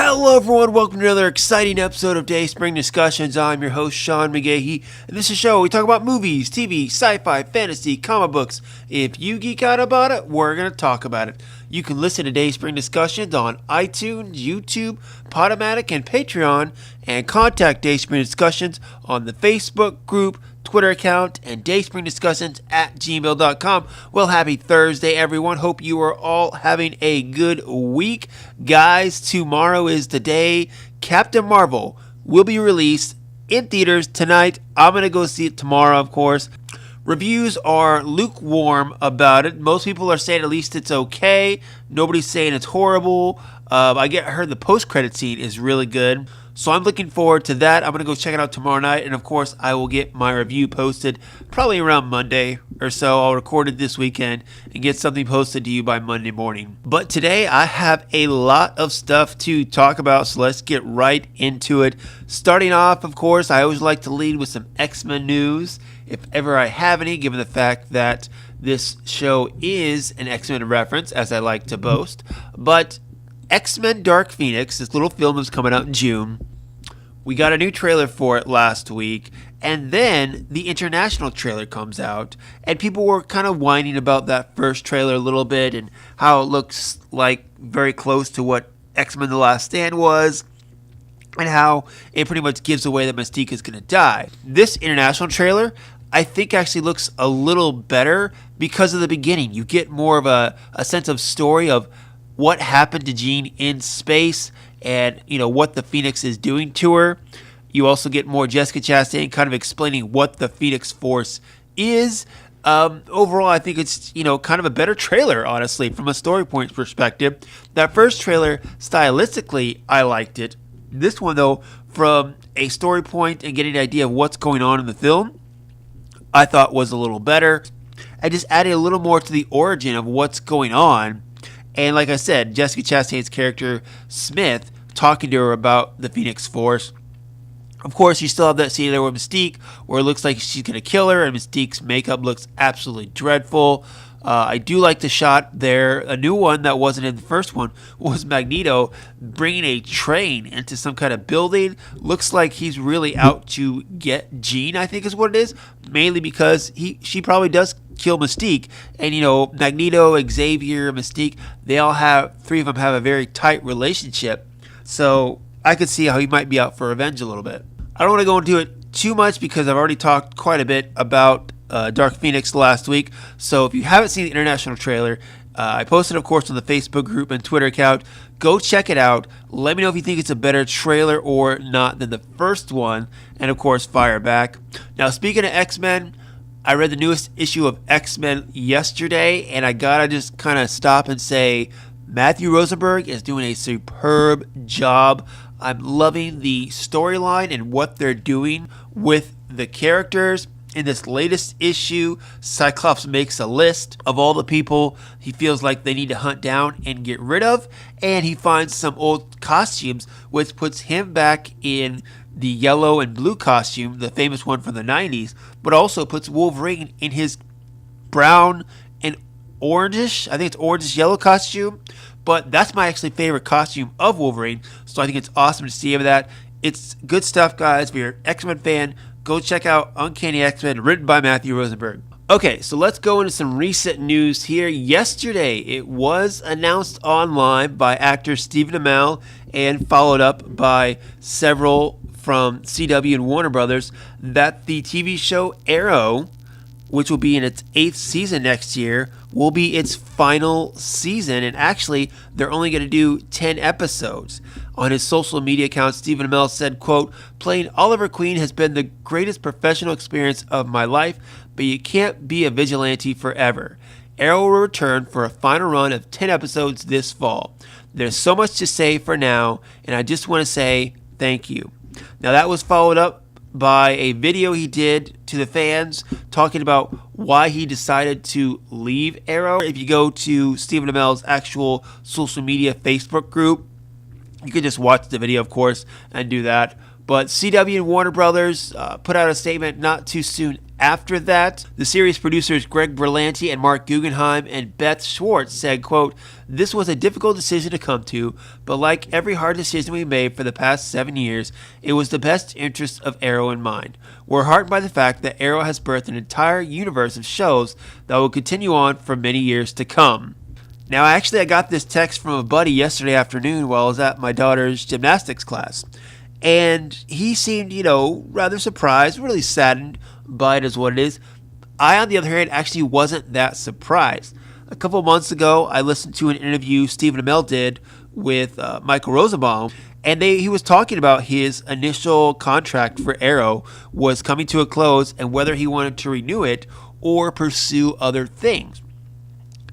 Hello everyone, welcome to another exciting episode of Dayspring Discussions. I'm your host, Sean McGahee, and this is a show where we talk about movies, TV, sci-fi, fantasy, comic books. If you geek out about it, we're going to talk about it. You can listen to Dayspring Discussions on iTunes, YouTube, Podomatic, and Patreon, and contact Dayspring Discussions on the Facebook group, Twitter account, and dayspringdiscussions@gmail.com. Well, happy Thursday, everyone. Hope you are all having a good week. Guys, tomorrow is the day Captain Marvel will be released in theaters tonight. I'm going to go see it tomorrow, of course. Reviews are lukewarm about it. Most people are saying at least it's okay. Nobody's saying it's horrible. I heard the post-credit scene is really good. So I'm looking forward to that. I'm going to go check it out tomorrow night. And of course, I will get my review posted probably around Monday or so. I'll record it this weekend and get something posted to you by Monday morning. But today I have a lot of stuff to talk about. So let's get right into it. Starting off, of course, I always like to lead with some X-Men news, if ever I have any, given the fact that this show is an X-Men reference, as I like to boast. But X-Men Dark Phoenix, this little film is coming out in June. We got a new trailer for it last week, and then the international trailer comes out, and people were kind of whining about that first trailer a little bit and how it looks like very close to what X-Men The Last Stand was, and how it pretty much gives away that Mystique is going to die. This international trailer, I think, actually looks a little better because of the beginning. You get more of a sense of story of what happened to Jean in space and, what the Phoenix is doing to her. You also get more Jessica Chastain kind of explaining what the Phoenix Force is. Overall, I think it's, kind of a better trailer, honestly, from a story point perspective. That first trailer, stylistically, I liked it. This one, though, from a story point and getting an idea of what's going on in the film, I thought was a little better. I just added a little more to the origin of what's going on. And like I said, Jessica Chastain's character, Smith, talking to her about the Phoenix Force. Of course, you still have that scene there with Mystique, where it looks like she's going to kill her, and Mystique's makeup looks absolutely dreadful. I do like the shot there. A new one that wasn't in the first one was Magneto bringing a train into some kind of building. Looks like he's really out to get Jean, I think is what it is. Mainly because she probably does kill Mystique. And, Magneto, Xavier, Mystique, three of them have a very tight relationship. So I could see how he might be out for revenge a little bit. I don't want to go into it too much because I've already talked quite a bit about Dark Phoenix last week. So if you haven't seen the international trailer, I posted, of course, on the Facebook group and Twitter account. Go check it out. Let me know if you think it's a better trailer or not than the first one. And, of course, fire back. Now, speaking of X-Men, I read the newest issue of X-Men yesterday, and I gotta just kind of stop and say Matthew Rosenberg is doing a superb job. I'm loving the storyline and what they're doing with the characters. In this latest issue, Cyclops makes a list of all the people he feels like they need to hunt down and get rid of, and he finds some old costumes, which puts him back in the yellow and blue costume, the famous one from the 90s, but also puts Wolverine in his brown and orangish, I think it's orangish yellow costume, but that's my actually favorite costume of Wolverine, so I think it's awesome to see him that. It's good stuff, guys. If you're an X-Men fan, go check out Uncanny X-Men, written by Matthew Rosenberg. Okay, so let's go into some recent news here. Yesterday, it was announced online by actor Stephen Amell and followed up by several from CW and Warner Brothers that the TV show Arrow, which will be in its 8th season next year, will be its final season. And actually, they're only going to do 10 episodes. On his social media account, Stephen Amell said, quote, "Playing Oliver Queen has been the greatest professional experience of my life, but you can't be a vigilante forever. Arrow will return for a final run of 10 episodes this fall. There's so much to say for now, and I just want to say thank you." Now, that was followed up by a video he did to the fans talking about why he decided to leave Arrow. If you go to Stephen Amell's actual social media Facebook group, you can just watch the video, of course, and do that. But CW and Warner Brothers put out a statement not too soon after that. The series producers Greg Berlanti and Mark Guggenheim and Beth Schwartz said, quote, "This was a difficult decision to come to, but like every hard decision we made for the past 7 years, it was the best interest of Arrow in mind. We're heartened by the fact that Arrow has birthed an entire universe of shows that will continue on for many years to come." Now, actually, I got this text from a buddy yesterday afternoon while I was at my daughter's gymnastics class. And he seemed, rather surprised, really saddened by it is what it is. I, on the other hand, actually wasn't that surprised. A couple months ago, I listened to an interview Stephen Amell did with Michael Rosenbaum, and he was talking about his initial contract for Arrow was coming to a close and whether he wanted to renew it or pursue other things.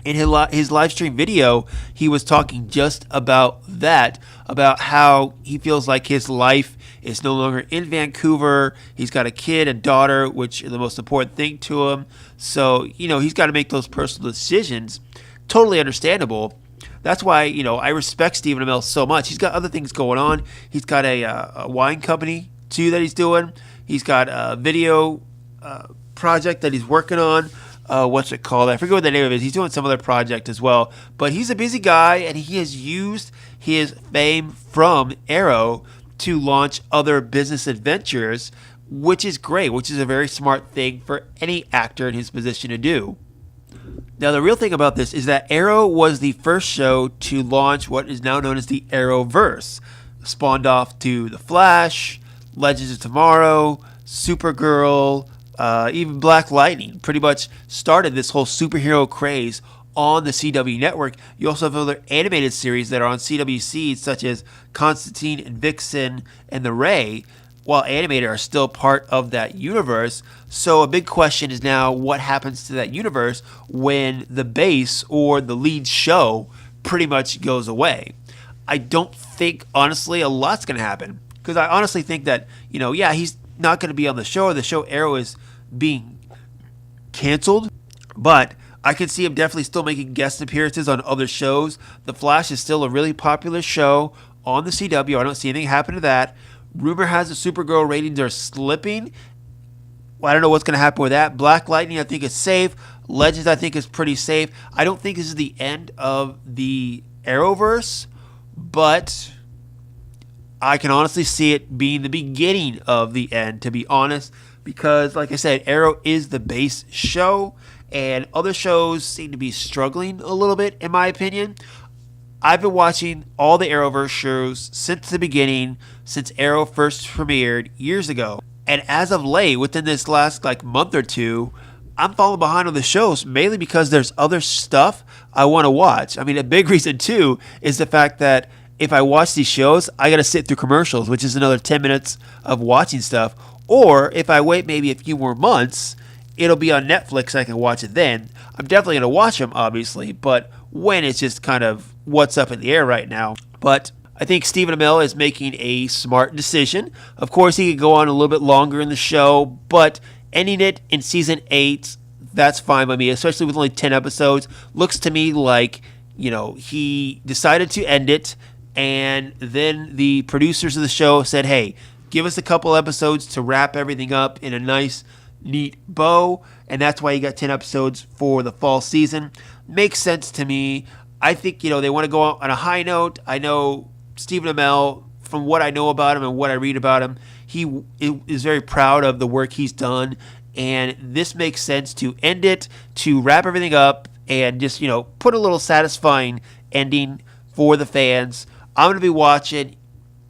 In his live stream video, he was talking just about that, about how he feels like his life is no longer in Vancouver. He's got a kid and daughter, which is the most important thing to him. So, he's got to make those personal decisions. Totally understandable. That's why, I respect Stephen Amell so much. He's got other things going on. He's got a wine company, too, that he's doing. He's got a video project that he's working on. What's it called? I forget what the name of it is. He's doing some other project as well. But he's a busy guy, and he has used his fame from Arrow to launch other business adventures, which is great, which is a very smart thing for any actor in his position to do. Now, the real thing about this is that Arrow was the first show to launch what is now known as the Arrowverse, spawned off to The Flash, Legends of Tomorrow, Supergirl, even Black Lightning. Pretty much started this whole superhero craze on the CW network. You also have other animated series that are on CWC, such as Constantine and Vixen and The Ray, while animated are still part of that universe. So a big question is now what happens to that universe when the base or the lead show pretty much goes away. I don't think, honestly, a lot's going to happen. Because I honestly think that, he's not going to be on the show, or the show Arrow is being canceled, but I could see him definitely still making guest appearances on other shows. The Flash is still a really popular show on the CW. I don't see anything happen to that. Rumor has the Supergirl ratings are slipping. Well, I don't know what's going to happen with that. Black Lightning, I think, is safe. Legends, I think, is pretty safe. I don't think this is the end of the Arrowverse, but I can honestly see it being the beginning of the end, to be honest, because, like I said, Arrow is the base show, and other shows seem to be struggling a little bit, in my opinion. I've been watching all the Arrowverse shows since the beginning, since Arrow first premiered years ago. And as of late, within this last month or two, I'm falling behind on the shows, mainly because there's other stuff I want to watch. I mean, a big reason, too, is the fact that if I watch these shows, I got to sit through commercials, which is another 10 minutes of watching stuff. Or if I wait maybe a few more months, it'll be on Netflix. I can watch it then. I'm definitely going to watch them, obviously, but when it's just kind of what's up in the air right now. But I think Stephen Amell is making a smart decision. Of course, he could go on a little bit longer in the show, but ending it in season 8, that's fine by me, especially with only 10 episodes. Looks to me like, he decided to end it, and then the producers of the show said, hey, give us a couple episodes to wrap everything up in a nice, neat bow, and that's why you got 10 episodes for the fall season. Makes sense to me. I think, they want to go on a high note. I know Stephen Amell, from what I know about him and what I read about him, he is very proud of the work he's done, and this makes sense to end it, to wrap everything up, and just, put a little satisfying ending for the fans. I'm going to be watching.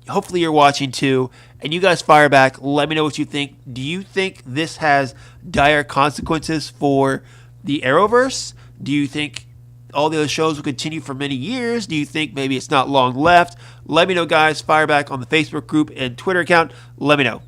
Hopefully you're watching too. And you guys fire back. Let me know what you think. Do you think this has dire consequences for the Arrowverse? Do you think all the other shows will continue for many years? Do you think maybe it's not long left? Let me know, guys. Fire back on the Facebook group and Twitter account. Let me know.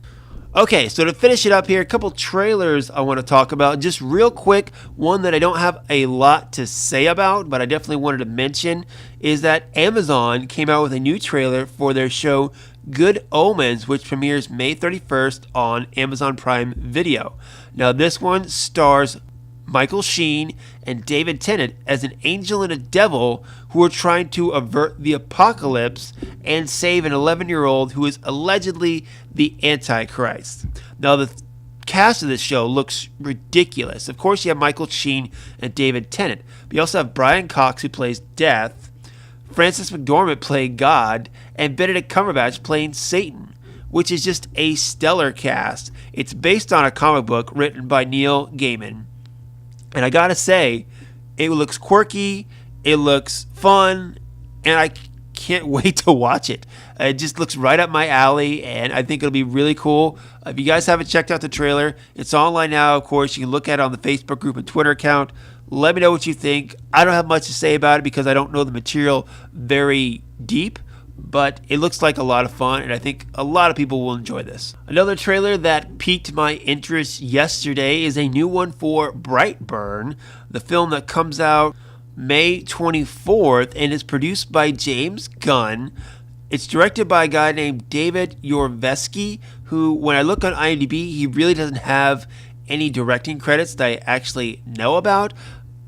Okay, so to finish it up here, a couple trailers I want to talk about. Just real quick, one that I don't have a lot to say about, but I definitely wanted to mention, is that Amazon came out with a new trailer for their show Good Omens, which premieres May 31st on Amazon Prime Video. Now, this one stars Michael Sheen and David Tennant as an angel and a devil who are trying to avert the apocalypse and save an 11-year-old who is allegedly the Antichrist. Now, the cast of this show looks ridiculous. Of course, you have Michael Sheen and David Tennant, but you also have Brian Cox, who plays Death, Frances McDormand playing God, and Benedict Cumberbatch playing Satan, which is just a stellar cast. It's based on a comic book written by Neil Gaiman, and I gotta say, it looks quirky, it looks fun, and I can't wait to watch it. It just looks right up my alley, and I think it'll be really cool. If you guys haven't checked out the trailer, it's online now, of course. You can look at it on the Facebook group and Twitter account. Let me know what you think. I don't have much to say about it because I don't know the material very deep, but it looks like a lot of fun, and I think a lot of people will enjoy this. Another trailer that piqued my interest yesterday is a new one for Brightburn, the film that comes out May 24th and is produced by James Gunn. It's directed by a guy named David Yorveski, who, when I look on IMDb, he really doesn't have any directing credits that I actually know about.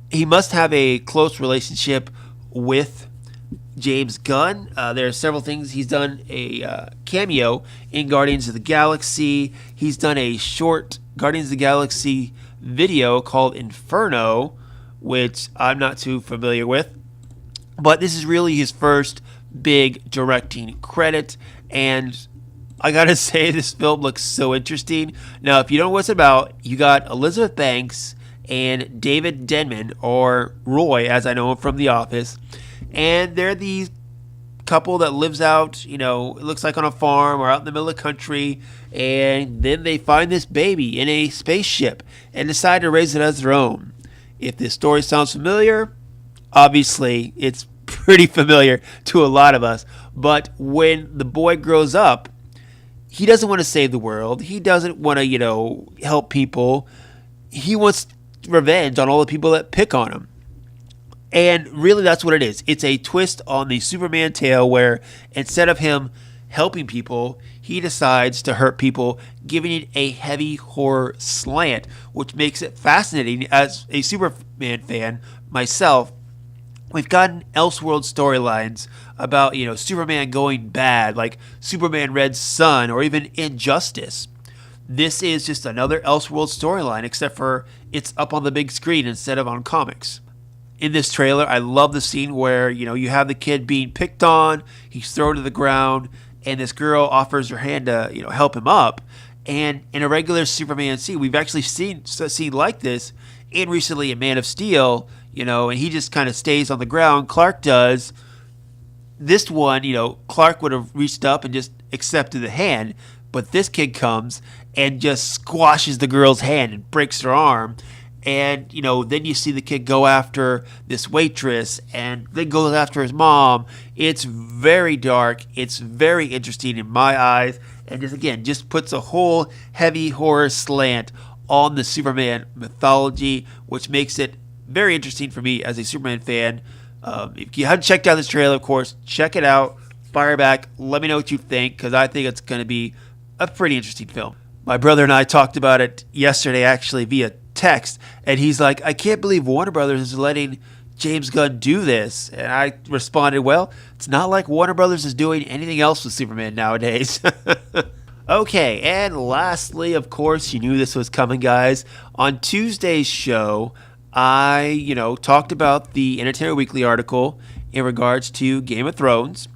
He must have a close relationship with James Gunn. There are several things. He's done a cameo in Guardians of the Galaxy. He's done a short Guardians of the Galaxy video called Inferno, which I'm not too familiar with. But this is really his first big directing credit, and I gotta say, this film looks so interesting. Now, if you don't know what it's about, you got Elizabeth Banks and David Denman, or Roy, as I know him from The Office, and they're these couple that lives out, it looks like on a farm or out in the middle of the country, and then they find this baby in a spaceship and decide to raise it as their own. If this story sounds familiar, obviously it's pretty familiar to a lot of us, but when the boy grows up, he doesn't want to save the world. He doesn't want to, help people. He wants revenge on all the people that pick on him. And really, that's what it is. It's a twist on the Superman tale where instead of him helping people, he decides to hurt people, giving it a heavy horror slant, which makes it fascinating. As a Superman fan myself, we've gotten Elseworld storylines about, Superman going bad, like Superman Red Sun, or even Injustice. This is just another Elseworld storyline, except for it's up on the big screen instead of on comics. In this trailer, I love the scene where, you have the kid being picked on, he's thrown to the ground, and this girl offers her hand to, help him up. And in a regular Superman scene, we've actually seen a scene like this in recently in Man of Steel, and he just kind of stays on the ground. Clark does. This one, Clark would have reached up and just accepted the hand, but this kid comes and just squashes the girl's hand and breaks her arm. And, then you see the kid go after this waitress and then goes after his mom. It's very dark. It's very interesting in my eyes. And just puts a whole heavy horror slant on the Superman mythology, which makes it very interesting for me as a Superman fan. If you haven't checked out this trailer, of course, check it out. Fire back. Let me know what you think, because I think it's going to be a pretty interesting film. My brother and I talked about it yesterday, actually, via text, and he's like, I can't believe Warner Brothers is letting James Gunn do this. And I responded, well, it's not like Warner Brothers is doing anything else with Superman nowadays. Okay, and lastly, of course, you knew this was coming, guys. On Tuesday's show, I, talked about the Entertainment Weekly article in regards to Game of Thrones.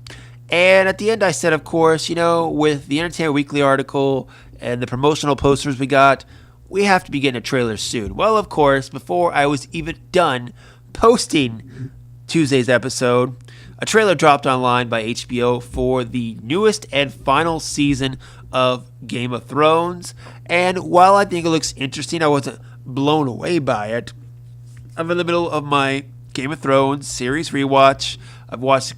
And at the end, I said, of course, with the Entertainment Weekly article and the promotional posters we got, we have to be getting a trailer soon. Well, of course, before I was even done posting Tuesday's episode, a trailer dropped online by HBO for the newest and final season of Game of Thrones. And while I think it looks interesting, I wasn't blown away by it. I'm in the middle of my Game of Thrones series rewatch. I've watched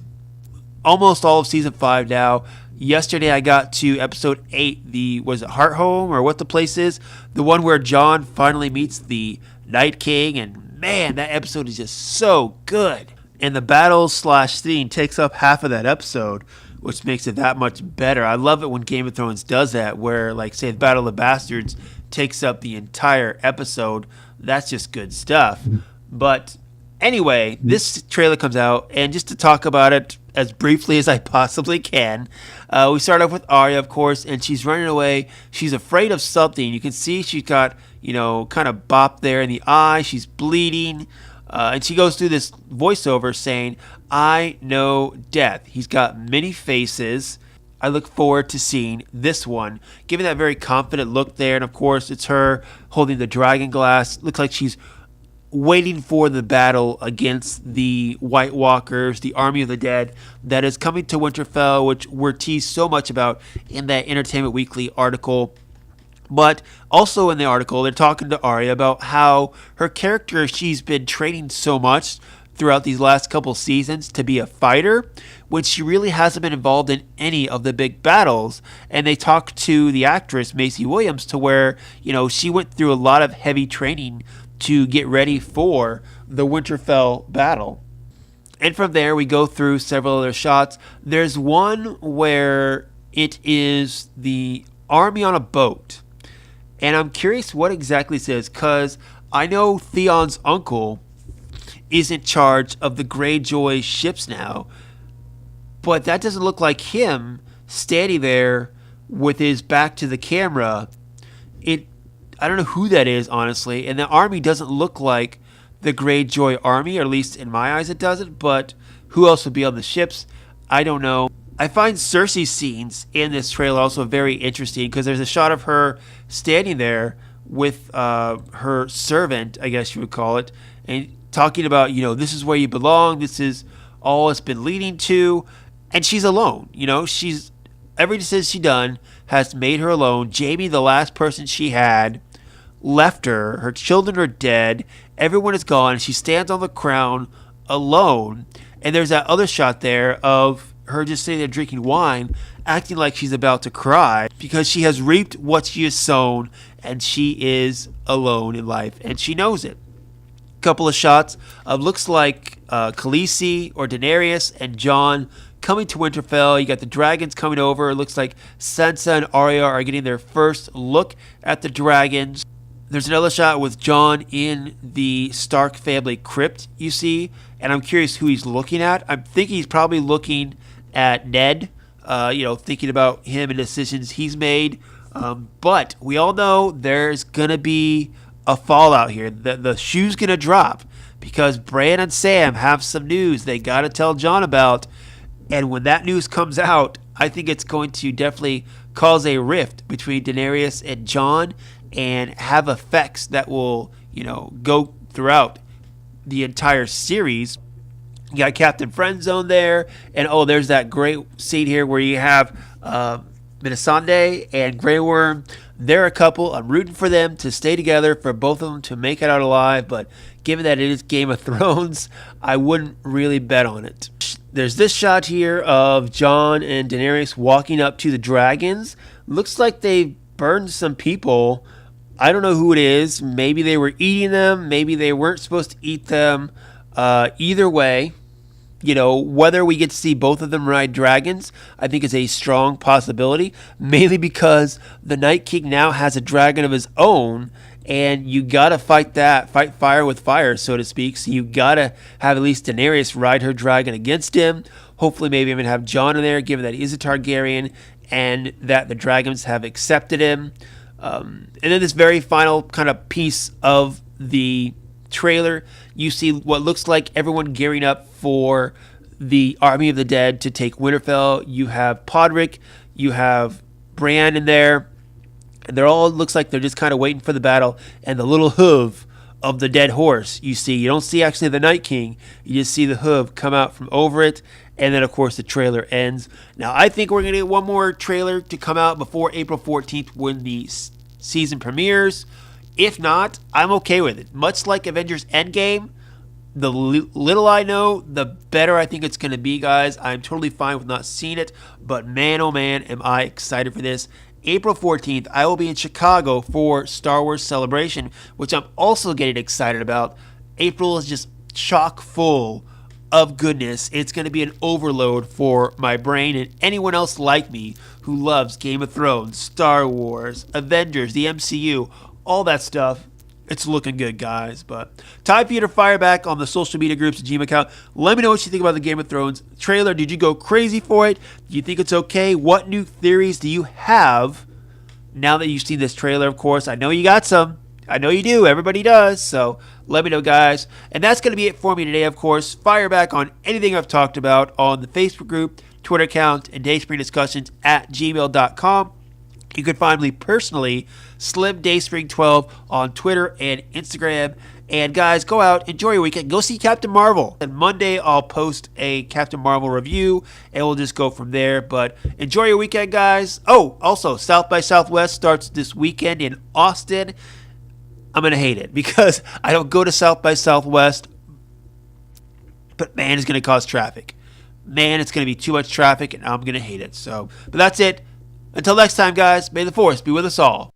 almost all of season 5 now. Yesterday I got to episode 8, was it Hearthome or what the place is? The one where Jon finally meets the Night King, and man, that episode is just so good. And the battle/scene takes up half of that episode, which makes it that much better. I love it when Game of Thrones does that, where, like, say, the Battle of the Bastards takes up the entire episode. that's just good stuff. But anyway, this trailer comes out, and just to talk about it as briefly as I possibly can, we start off with Arya, of course, and she's running away. She's afraid of something. You can see she's got, kind of bop there in the eye. She's bleeding. And she goes through this voiceover saying, "I know death. He's got many faces. I look forward to seeing this one." Giving that very confident look there. And of course, it's her holding the dragon glass. Looks like she's waiting for the battle against the White Walkers, the army of the dead that is coming to Winterfell, which we're teased so much about in that Entertainment Weekly article. But also in the article, they're talking to Arya about how her character, she's been training so much throughout these last couple seasons to be a fighter, when she really hasn't been involved in any of the big battles. And they talk to the actress, Macy Williams, to where, she went through a lot of heavy training to get ready for the Winterfell battle. And from there, we go through several other shots. There's one where it is the army on a boat. And I'm curious what exactly it is, because I know Theon's uncle is in charge of the Greyjoy ships now, but that doesn't look like him standing there with his back to the camera. I don't know who that is, honestly, and the army doesn't look like the Greyjoy army, or at least in my eyes it doesn't, but who else would be on the ships? I don't know. I find Cersei's scenes in this trailer also very interesting, because there's a shot of her standing there with her servant, I guess you would call it, and talking about, this is where you belong, this is all it's been leading to, and she's alone. She's every decision she done has made her alone. Jaime, the last person she had, left her. Her children are dead. Everyone is gone. She stands on the crown alone. And there's that other shot there of her just sitting there drinking wine, acting like she's about to cry, because she has reaped what she has sown, and she is alone in life, and she knows it. Couple of shots of looks like Khaleesi or Daenerys and Jon coming to Winterfell. You got the dragons coming over. It looks like Sansa and Arya are getting their first look at the dragons. There's another shot with Jon in the Stark family crypt, you see, and I'm curious who he's looking at. I'm thinking he's probably looking at Ned, thinking about him and decisions he's made. But we all know there's going to be a fallout here. The shoe's going to drop, because Bran and Sam have some news they got to tell Jon about. And when that news comes out, I think it's going to definitely cause a rift between Daenerys and Jon, and have effects that will, go throughout the entire series. You got Captain Friendzone there, and there's that great scene here where you have Melisandre and Grey Worm. They're a couple. I'm rooting for them to stay together, for both of them to make it out alive, but given that it is Game of Thrones, I wouldn't really bet on it. There's this shot here of Jon and Daenerys walking up to the dragons. Looks like they burned some people. I don't know who it is. Maybe they were eating them. Maybe they weren't supposed to eat them. Either way, whether we get to see both of them ride dragons, I think is a strong possibility, mainly because the Night King now has a dragon of his own, and you gotta fight fire with fire, so to speak. So you gotta have at least Daenerys ride her dragon against him. Hopefully maybe even have Jon in there, given that he is a Targaryen and that the dragons have accepted him. And then this very final kind of piece of the trailer, you see what looks like everyone gearing up for the army of the dead to take Winterfell. You have Podrick, you have Bran in there, and they're all, looks like they're just kind of waiting for the battle, and the little hoof of the dead horse you see. You don't see actually the Night King, you just see the hoof come out from over it, and then of course the trailer ends. Now I think we're going to get one more trailer to come out before April 14th when the season premieres. If not, I'm okay with it. Much like Avengers Endgame, the little I know, the better I think it's going to be, guys. I'm totally fine with not seeing it, but man, oh man, am I excited for this. April 14th, I will be in Chicago for Star Wars Celebration, which I'm also getting excited about. April is just chock full of goodness. It's going to be an overload for my brain and anyone else like me who loves Game of Thrones, Star Wars, Avengers, the MCU, all that stuff. It's looking good, guys. But time for you to fire back on the social media groups and Gmail account. Let me know what you think about the Game of Thrones trailer. Did you go crazy for it? Do you think it's okay? What new theories do you have now that you've seen this trailer? Of course, I know you got some. I know you do. Everybody does. So let me know, guys. And that's going to be it for me today, of course. Fire back on anything I've talked about on the Facebook group, Twitter account, and Dayspring Discussions at gmail.com. You can find me personally, Slim Dayspring 12 on Twitter and Instagram. And guys, go out, enjoy your weekend, go see Captain Marvel. And Monday I'll post a Captain Marvel review, and we'll just go from there. But enjoy your weekend, guys. Oh, also, South by Southwest starts this weekend in Austin. I'm going to hate it because I don't go to South by Southwest, but man, it's going to cause traffic. Man, it's going to be too much traffic, and I'm going to hate it. So, but that's it. Until next time, guys, may the Force be with us all.